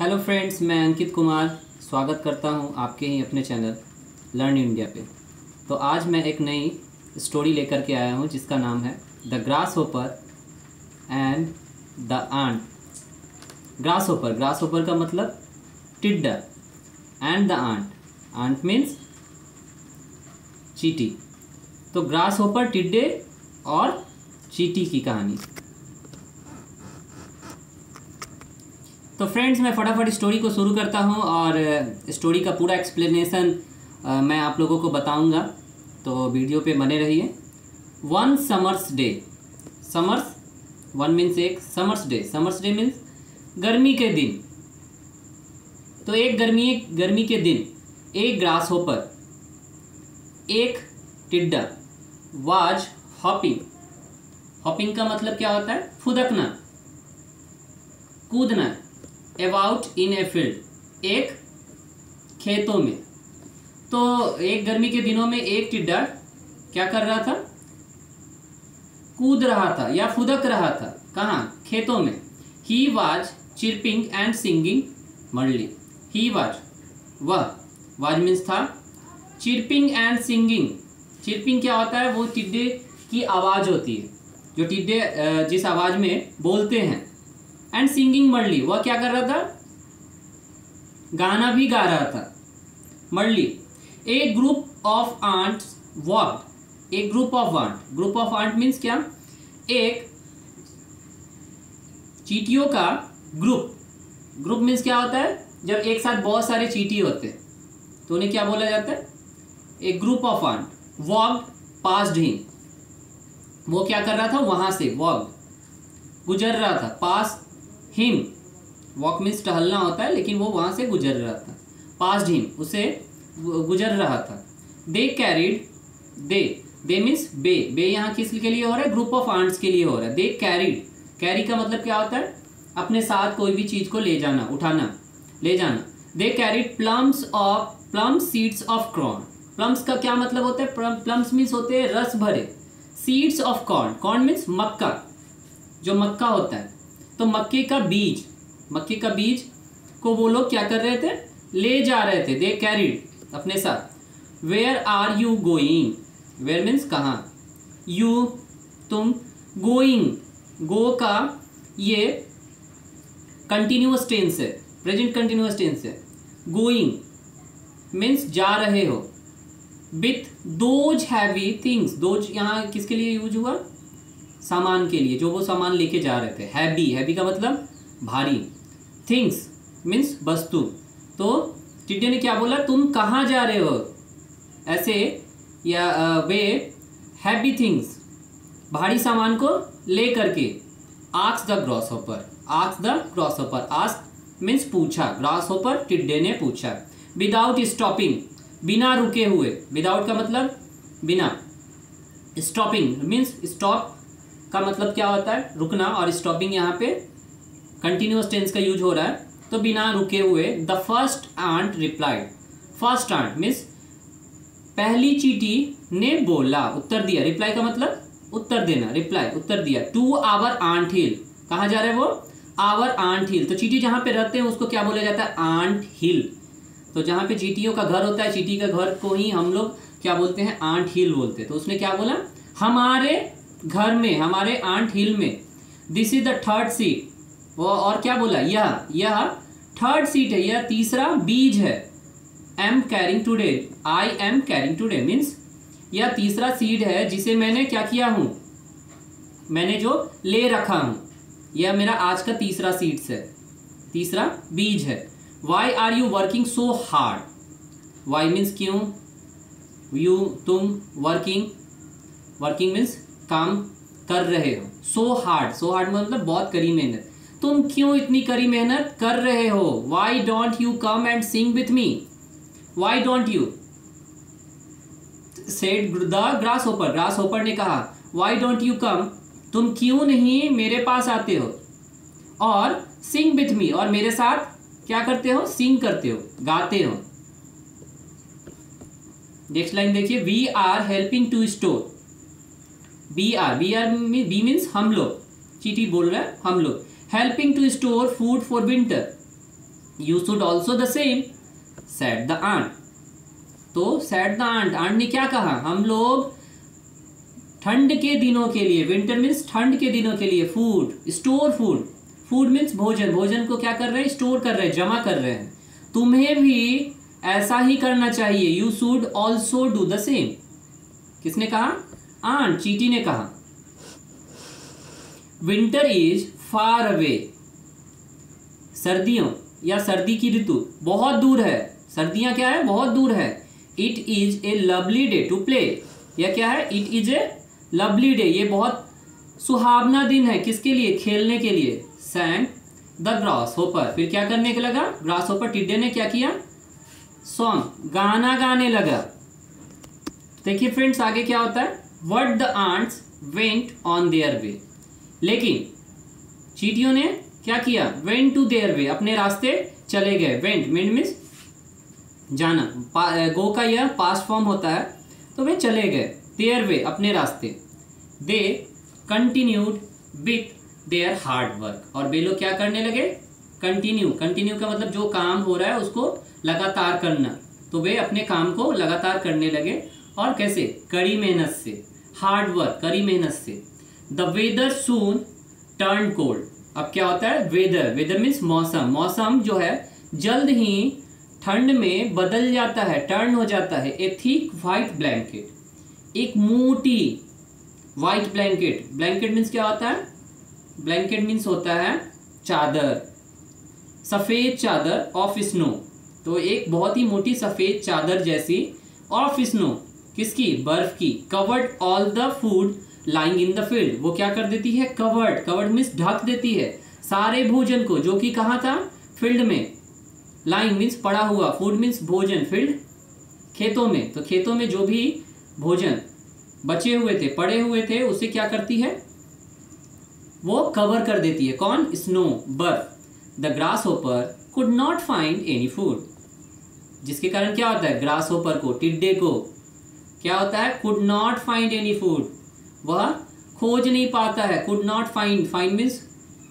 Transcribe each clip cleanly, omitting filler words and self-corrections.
Hello friends, मैं अंकित कुमार स्वागत करता हूं आपके ही अपने चैनल लर्न इंडिया पे। तो आज मैं एक नई स्टोरी लेकर के आया हूं जिसका नाम है the grasshopper and the ant. Grasshopper का मतलब टिड्डा एंड द आंट मीन्स चींटी। तो ग्रास होपर, टिड्डे और चींटी की कहानी। तो फ्रेंड्स, मैं फटाफट स्टोरी को शुरू करता हूं और स्टोरी का पूरा एक्सप्लेनेशन मैं आप लोगों को बताऊंगा, तो वीडियो पे बने रहिए। One summers day, summers one means एक, समर्स डे मीन्स गर्मी के दिन। तो एक गर्मी के दिन एक ग्रास होपर, एक टिड्डा वाज हॉपिंग का मतलब क्या होता है? फुदकना, कूदना। अबाउट इन ए फील्ड, एक खेतों में। तो एक गर्मी के दिनों में एक टिड्डा क्या कर रहा था? कूद रहा था या फुदक रहा था। कहाँ? खेतों में। He was chirping and singing merely. He was, वह, वाज मीन्स था, चिरपिंग एंड सिंगिंग। चिरपिंग क्या होता है? वो टिड्डे की आवाज़ होती है, जो टिड्डे जिस आवाज़ में बोलते हैं। एंड सिंगिंग मर्ली, वह क्या कर रहा था? गाना भी गा रहा था। Merrily, a group of ants walked. एक ग्रुप ऑफ आंट मीन्स क्या? एक चींटियों का ग्रुप मीन्स क्या होता है? जब एक साथ बहुत सारे चींटी होते हैं तो उन्हें क्या बोला जाता है? एक group of ant walked passed him. वो क्या कर रहा था? वहां से वॉक्ड, गुजर रहा था। पास हिम, वॉक मीन्स टहलना होता है, लेकिन वो वहां से गुजर रहा था। पास्ड हिम, उसे गुजर रहा था। दे कैरीड, दे मीन्स बे यहाँ किस के लिए हो रहा है? ग्रुप ऑफ आंट्स के लिए हो रहा है। दे कैरीड, कैरी का मतलब क्या होता है? अपने साथ कोई भी चीज को ले जाना, उठाना, ले जाना। They carried plum seeds of corn. Plums का क्या मतलब होता है? प्लम्स मीन्स होते हैं रस भरे। सीड्स ऑफ कॉर्न मीन्स मक्का, जो मक्का होता है। तो मक्के का बीज को वो लोग क्या कर रहे थे? ले जा रहे थे। दे कैरीड, अपने साथ। Where are you going? Where means कहाँ, यू तुम, गोइंग, गो का ये कंटिन्यूअस टेंस है, प्रेजेंट कंटिन्यूअस टेंस है। गोइंग मीन्स जा रहे हो। With those heavy things, those यहाँ किसके लिए यूज हुआ? सामान के लिए, जो वो सामान लेके जा रहे थे। हैवी का मतलब भारी। थिंग्स मीन्स वस्तु। तो टिड्डे ने क्या बोला? तुम कहाँ जा रहे हो? ऐसे या वे हैवी थिंग्स, भारी सामान को ले करके। Ask the grass hopper, ask means पूछा। ग्रास होपर, टिड्डे ने पूछा। विदाउट स्टॉपिंग, बिना रुके हुए। विदाउट का मतलब बिना। स्टॉपिंग मीन्स स्टॉप का मतलब क्या होता है? रुकना। और स्टॉपिंग यहाँ पे कंटिन्यूअस टेंस का यूज हो रहा है, तो बिना रुके हुए। The first ant replied, first ant means पहली चींटी ने बोला, उत्तर दिया। रिप्लाई का मतलब उत्तर देना, रिप्लाई, उत्तर दिया। टू आवर आंट हिल, कहाँ जा रहे हैं वो? आवर आंट हिल। तो चींटी जहाँ पे रहते हैं उसको क्या बोला जाता है? आंट हिल। तो जहाँ पे चींटियों का घर होता है, चींटी का घर को ही हम लोग क्या बोलते हैं? आंट हिल बोलते हैं। तो उसने क्या बोला? हमारे घर में, हमारे आंट हिल में। This is the third seat. वो और क्या बोला? यह थर्ड सीट है, यह तीसरा बीज है। I am carrying today means यह तीसरा सीड है जिसे मैंने क्या किया हूं? मैंने जो ले रखा हूं, यह मेरा आज का तीसरा सीड्स है, तीसरा बीज है। Why are you working so hard? Why means क्यों, यू तुम, वर्किंग मीन्स काम कर रहे हो। सो हार्ड मतलब बहुत कड़ी मेहनत। तुम क्यों इतनी कड़ी मेहनत कर रहे हो? Why don't you come and Singh with me? Why don't you, said the grass hopper ने कहा। वाई डोंट यू कम, तुम क्यों नहीं मेरे पास आते हो? और सिंग विथ मी, और मेरे साथ क्या करते हो? सिंग करते हो, गाते हो। नेक्स्ट लाइन देखिए। We are helping to store. We means हम लोग, चींटी बोल रहा है हम लोग। Helping to store food for winter, you should also the same, said the ant. तो सेड द आंट, आंट ने क्या कहा, हम लोग ठंड के दिनों के लिए, विंटर मीन्स ठंड के दिनों के लिए, food, store food, food means भोजन, भोजन को क्या कर रहे हैं, स्टोर कर रहे हैं, जमा कर रहे हैं। तुम्हें भी ऐसा ही करना चाहिए, you should also do the same. किसने कहा, आंट, चींटी ने कहा। विंटर इज फार अवे, सर्दियों या सर्दी की ऋतु बहुत दूर है, सर्दियां क्या है, बहुत दूर है। It is a lovely day to play, यह क्या है, it is a lovely day, ये बहुत सुहावना दिन है, किसके लिए, खेलने के लिए। सैंग द ग्रास होपर, फिर क्या करने के लगा, ग्रास होपर, टिड्डे ने क्या किया, सॉन्ग, गाना गाने लगा। देखिए फ्रेंड्स आगे क्या होता है, what the ants went on their way, लेकिन चींटियों ने क्या किया, वेंट टू देयर वे, अपने रास्ते चले गए। वेंट मीन्स जाना, गो का यह पास्ट फॉर्म होता है, तो वे चले गए, देयर वे अपने रास्ते। They continued with their hard work, और वे लोग क्या करने लगे, कंटिन्यू, कंटिन्यू का मतलब जो काम हो रहा है उसको लगातार करना, तो वे अपने काम को लगातार करने लगे, और कैसे, कड़ी मेहनत से, हार्ड वर्क, कड़ी मेहनत से। The weather soon turn cold, अब क्या होता है, वेदर, वेदर मीन्स मौसम, मौसम जो है जल्द ही ठंड में बदल जाता है, टर्न हो जाता है। ए थिक व्हाइट ब्लैंकेट, एक मोटी व्हाइट ब्लैंकेट, ब्लैंकेट मीन्स क्या होता है, ब्लैंकेट मीन्स होता है चादर, सफेद चादर, ऑफ स्नो, तो एक बहुत ही मोटी सफेद चादर जैसी, ऑफ स्नो, किसकी, बर्फ की। Covered all the food lying in the field, वो क्या कर देती है, कवर्ड, कवर्ड मीन्स ढक देती है सारे भोजन को, जो कि कहाँ था, फील्ड में। लाइंग मीन्स पड़ा हुआ, फूड मीन्स भोजन, फील्ड खेतों में, तो खेतों में जो भी भोजन बचे हुए थे, पड़े हुए थे, उसे क्या करती है, वो कवर कर देती है। कौन, स्नो, बर्फ। The grass hopper could not find any food, जिसके कारण क्या होता है, ग्रास होपर को, टिड्डे को क्या होता है, could not find any food, वह खोज नहीं पाता है, could not find, find means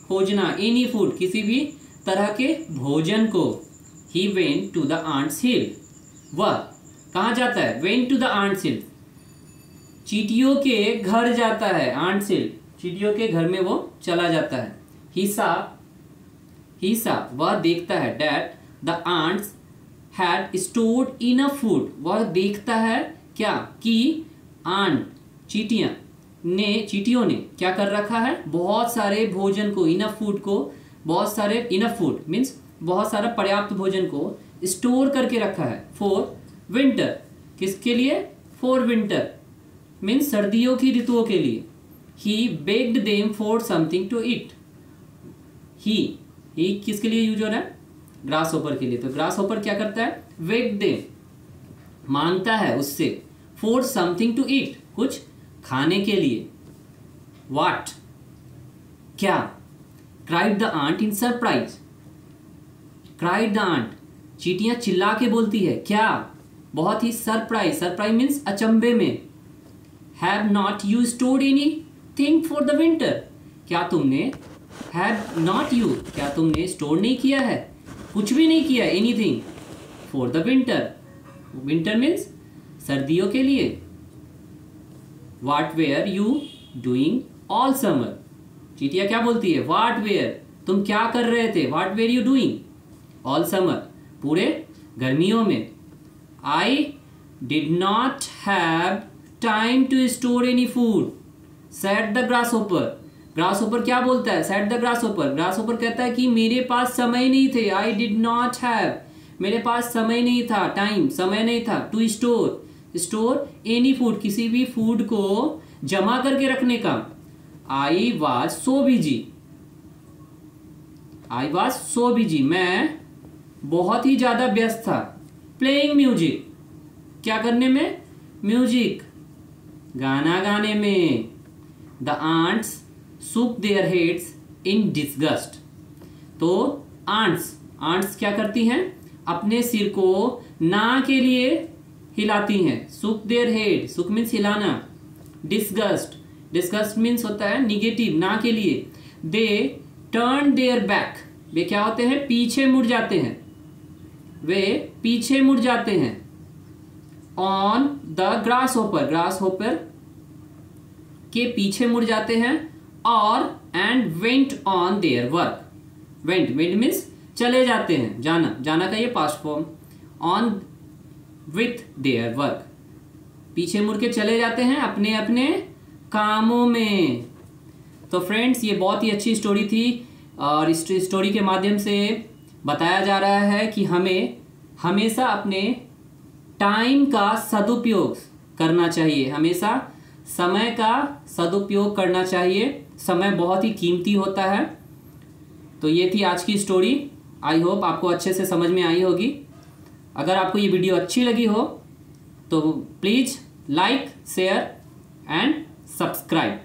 खोजना, एनी फूड, किसी भी तरह के भोजन को। He went to the ants hill, वह कहाँ जाता है, went to the ants hill, चींटियों के घर जाता है, आंट्स हिल, चींटियों के घर में वो चला जाता है। ही सा, वह देखता है, that the ants had stored enough food, वह देखता है क्या, कि आंट, चींटियों ने क्या कर रखा है, बहुत सारे भोजन को, इनफ फूड को, बहुत सारे, इनफ फूड मीन्स बहुत सारा पर्याप्त भोजन को स्टोर करके रखा है। फॉर विंटर, किसके लिए, फॉर विंटर मीन्स सर्दियों की ऋतुओं के लिए। He begged them for something to eat, he किसके लिए यूज हो रहा है, ग्रास होपर के लिए, तो ग्रास होपर क्या करता है, बेग्ड देम, मांगता है उससे, फॉर समथिंग टू ईट, कुछ खाने के लिए। व्हाट, क्या, cried the ant in surprise, cried the ant, चींटियां चिल्ला के बोलती है, क्या, बहुत ही सरप्राइज, सरप्राइज मीन्स अचंभे में। Have not you stored anything for the winter, क्या तुमने, हैव नॉट यू, क्या तुमने स्टोर नहीं किया है, कुछ भी नहीं किया, anything for the winter, winter means सर्दियों के लिए। What were you doing all summer, चींटियां क्या बोलती है, व्हाट वेयर, तुम क्या कर रहे थे, what were you doing all summer, पूरे गर्मियों में। I did not have time to store any food, said the grasshopper, grasshopper क्या बोलता है, said the grasshopper, grasshopper कहता है कि मेरे पास समय नहीं थे, आई डिड नॉट हैव, मेरे पास समय नहीं था, टाइम, समय नहीं था, to store, store any food, किसी भी फूड को जमा करके रखने का। I was so busy, I was so busy, मैं बहुत ही ज्यादा व्यस्त था। प्लेइंग म्यूजिक, क्या करने में, म्यूजिक, गाना गाने में। The ants shook their heads in disgust, तो आंट्स क्या करती हैं, अपने सिर को ना के लिए हिलाती हैं। shook their head, shook means हिलाना, डिस्गस्ट मीन्स होता है निगेटिव, ना के लिए। they turned their back, वे क्या होते हैं, पीछे मुड़ जाते हैं, वे पीछे मुड़ जाते हैं। On the grasshopper, grass hopper के पीछे मुड़ जाते हैं। और and went on their work, went means चले जाते हैं, जाना, जाना का ये past form. On with their work, पीछे मुड़ के चले जाते हैं अपने अपने कामों में। तो फ्रेंड्स, ये बहुत ही अच्छी स्टोरी थी और इस स्टोरी के माध्यम से बताया जा रहा है कि हमें हमेशा अपने टाइम का सदुपयोग करना चाहिए, हमेशा समय का सदुपयोग करना चाहिए। समय बहुत ही कीमती होता है। तो ये थी आज की स्टोरी। आई होप आपको अच्छे से समझ में आई होगी। अगर आपको ये वीडियो अच्छी लगी हो तो please like, share and subscribe.